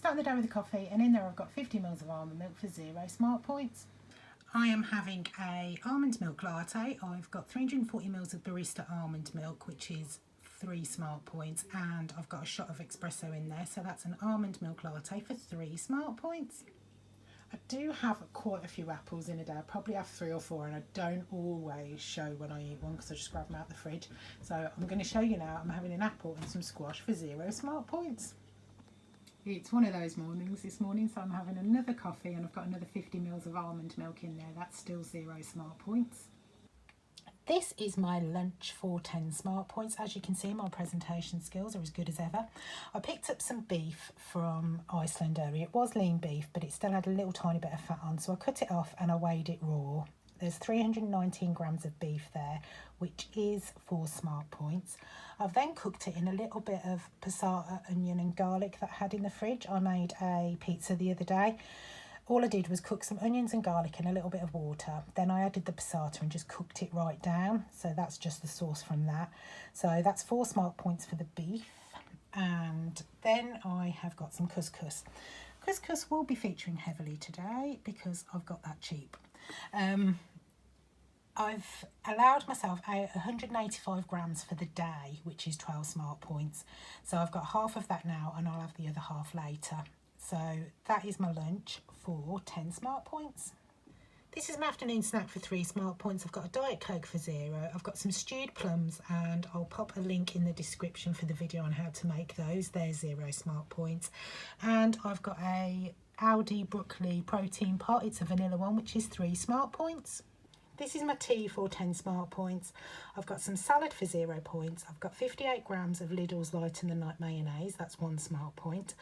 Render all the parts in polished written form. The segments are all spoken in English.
Starting the day with a coffee, and in there I've got 50 ml of almond milk for 0 smart points. I am having a almond milk latte. I've got 340 ml of barista almond milk, which is 3 smart points, and I've got a shot of espresso in there, so that's an almond milk latte for 3 smart points. I do have quite a few apples in a day. I probably have 3 or 4, and I don't always show when I eat one because I just grab them out of the fridge. So I'm going to show you now. I'm having an apple and some squash for 0 smart points. It's one of those mornings this morning, so I'm having another coffee and I've got another 50 ml of almond milk in there. That's still 0 smart points. This is my lunch for 10 smart points. As you can see, my presentation skills are as good as ever. I picked up some beef from Iceland earlier. It was lean beef, but it still had a little tiny bit of fat on, so I cut it off and I weighed it raw. There's 319 grams of beef there, which is 4 smart points. I've then cooked it in a little bit of passata, onion and garlic that I had in the fridge. I made a pizza the other day. All I did was cook some onions and garlic in a little bit of water. Then I added the passata and just cooked it right down. So that's just the sauce from that. So that's 4 smart points for the beef. And then I have got some couscous. Couscous will be featuring heavily today because I've got that cheap. I've allowed myself 185 grams for the day, which is 12 smart points. So I've got half of that now and I'll have the other half later. So that is my lunch for 10 smart points. This is my afternoon snack for 3 smart points. I've got a Diet Coke for 0. I've got some stewed plums, and I'll pop a link in the description for the video on how to make those. They're 0 smart points. And I've got a Aldi broccoli protein pot. It's a vanilla one, which is 3 smart points. This is my tea for 10 smart points. I've got some salad for 0 points. I've got 58 grams of Lidl's Light in the Night mayonnaise. That's 1 smart point.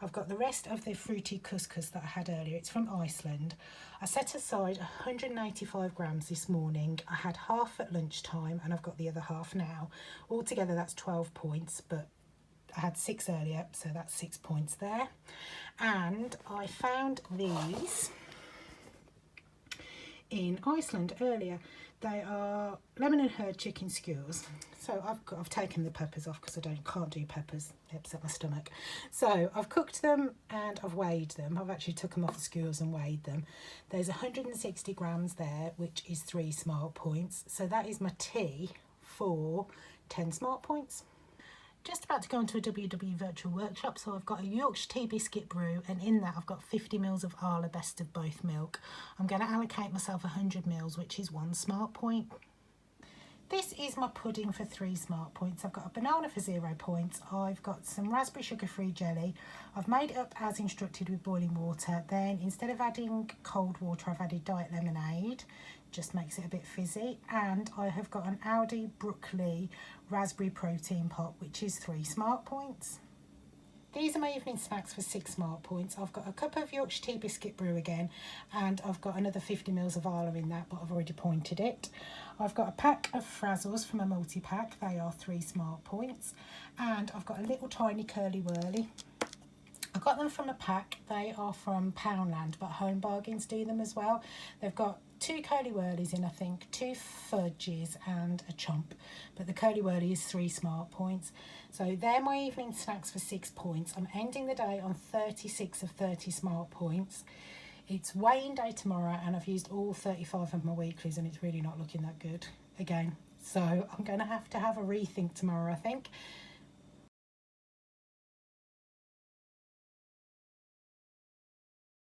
I've got the rest of the fruity couscous that I had earlier. It's from Iceland. I set aside 185 grams this morning. I had half at lunchtime and I've got the other half now. Altogether that's 12 points, but I had 6 earlier, so that's 6 points there. And I found these in Iceland earlier. They are lemon and herb chicken skewers. So I've taken the peppers off because I can't do peppers, they upset my stomach. So I've cooked them and I've weighed them. I've actually took them off the skewers and weighed them. There's 160 grams there, which is 3 smart points. So that is my tea for 10 smart points. Just about to go into a WW virtual workshop, so I've got a Yorkshire tea biscuit brew, and in that I've got 50 ml of Arla best of both milk. I'm going to allocate myself 100 ml, which is 1 smart point. This is my pudding for 3 smart points. I've got a banana for 0 points. I've got some raspberry sugar-free jelly. I've made it up as instructed with boiling water. Then instead of adding cold water, I've added diet lemonade. Just makes it a bit fizzy. And I have got an Aldi broccoli raspberry protein pot, which is 3 smart points. These are my evening snacks for 6 smart points. I've got a cup of Yorkshire tea biscuit brew again, and I've got another 50 ml of Arla in that, but I've already pointed it. I've got a pack of Frazzles from a multi-pack. They are 3 smart points. And I've got a little tiny curly whirly. I got them from a pack. They are from Poundland, but Home Bargains do them as well. They've got 2 curly whirlies in, I think, 2 fudges and a chomp, but the curly whirly is 3 smart points. So they're my evening snacks for 6 points. I'm ending the day on 36 of 30 smart points. It's weigh-in day tomorrow, and I've used all 35 of my weeklies, and it's really not looking that good again. So I'm going to have a rethink tomorrow, I think.